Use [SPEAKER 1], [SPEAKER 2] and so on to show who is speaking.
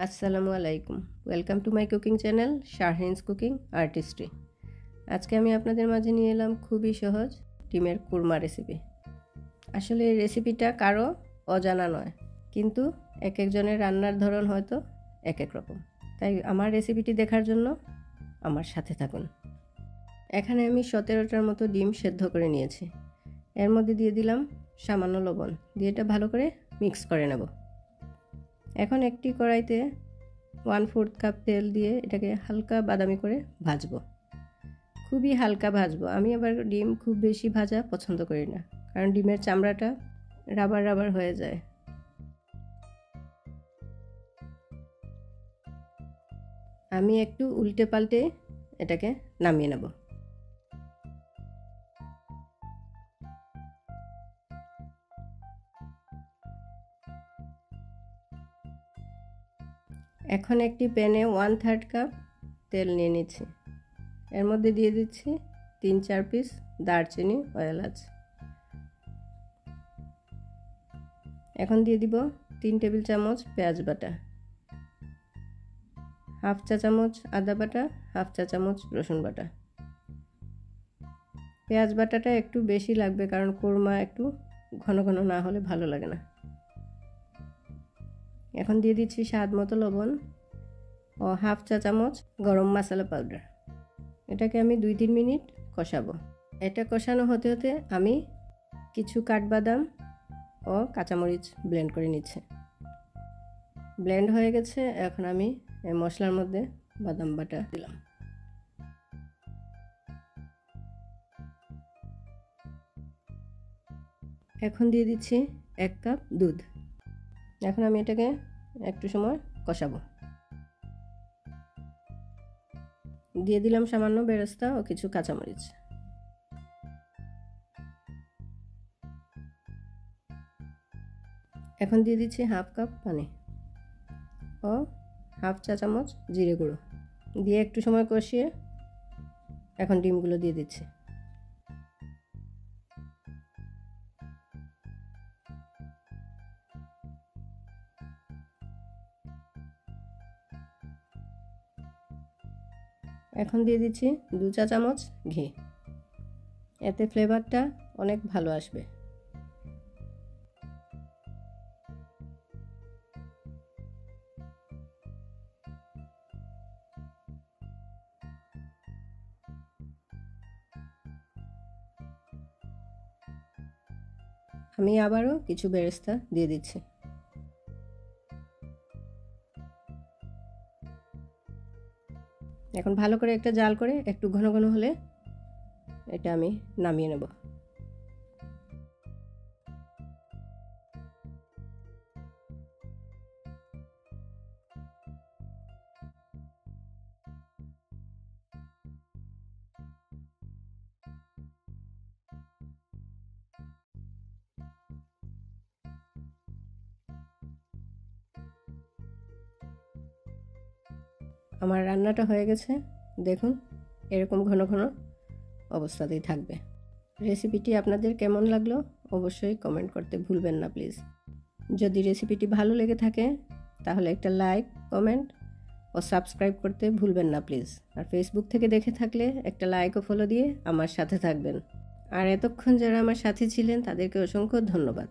[SPEAKER 1] আসসালামু আলাইকুম, welcome to my cooking channel Shahin's cooking artistry. আজকে আমি আপনাদের মাঝে নিয়ে এলাম খুবই সহজ ডিমের কুরমা রেসিপি। আসলে এই রেসিপিটা কারো অজানা নয়, কিন্তু এক একজনের রান্নার ধরন হয়তো এক এক রকম। তাই আমার রেসিপিটি দেখার জন্য আমার সাথে থাকুন। এখানে আমি 17টার মতো ডিম সেদ্ধ করে নিয়েছি। এর মধ্যে দিয়ে দিলাম সামান্য লবণ, দিয়ে এটা ভালো করে মিক্স করে নেব। এখন একটি কড়াইতে 1/4 কাপ তেল দিয়ে এটাকে হালকা বাদামি করে ভাজবো, খুবই হালকা ভাজবো। আমি আবার ডিম খুব বেশি ভাজা পছন্দ করি না, কারণ ডিমের চামড়াটা রাবার রাবার হয়ে যায়। আমি একটু উল্টে পাল্টে এটাকে নামিয়ে নেব। এখন একটি প্যানে 1/3 কাপ তেল নিয়ে নিচ্ছি। এর মধ্যে দিয়ে দিচ্ছি 3-4 পিস দারচিনি ও এলাচ। এখন দিয়ে দিব 3 টেবিল চামচ পেঁয়াজ বাটা, 1/2 চা চামচ আদা বাটা, 1/2 চা চামচ রসুন বাটা। পেঁয়াজ বাটাটা একটু বেশি লাগবে, কারণ কোরমা একটু ঘন ঘন না হলে ভালো লাগে না। এখন দিয়ে দিচ্ছি স্বাদ মতো লবণ ও 1/2 চা চামচ গরম মশলা পাউডার। এটাকে আমি 2-3 মিনিট কষাবো। এটা কষানো হতে হতে আমি কিছু কাঠবাদাম ও কাঁচামরিচ ব্লেন্ড করে নিচ্ছি। ব্লেন্ড হয়ে গেছে। এখন আমি এই মশলার মধ্যে বাদাম বাটা দিলাম। এখন দিয়ে দিচ্ছি 1 কাপ দুধ। এখন আমি এটাকে একটু সময় কষাবো। দিয়ে দিলাম সামান্য বেরেস্তা ও কিছু কাঁচামরিচ। এখন দিয়ে দিচ্ছি 1/2 কাপ পানি ও 1/2 চা চামচ জিরে গুঁড়ো দিয়ে একটু সময় কষিয়ে এখন ডিমগুলো দিয়ে দিচ্ছি। এখন দিয়ে দিচ্ছি 2 চা চামচ ঘি, এতে ফ্লেভারটা অনেক ভালো আসবে। আমি আবারও কিছু বেরেস্তা দিয়ে দিচ্ছি। এখন ভালো করে একটা জাল করে একটু ঘন ঘন হলে এটা আমি নামিয়ে নেব। আমার রান্নাটা হয়ে গেছে, দেখুন এরকম ঘন ঘন অবস্থাতেই থাকবে। রেসিপিটি আপনাদের কেমন লাগলো অবশ্যই কমেন্ট করতে ভুলবেন না প্লিজ। যদি রেসিপিটি ভালো লেগে থাকে তাহলে একটা লাইক, কমেন্ট ও সাবস্ক্রাইব করতে ভুলবেন না প্লিজ। আর ফেসবুক থেকে দেখে থাকলে একটা লাইক ও ফলো দিয়ে আমার সাথে থাকবেন। আর এতক্ষণ যারা আমার সাথে ছিলেন তাদেরকে অসংখ্য ধন্যবাদ।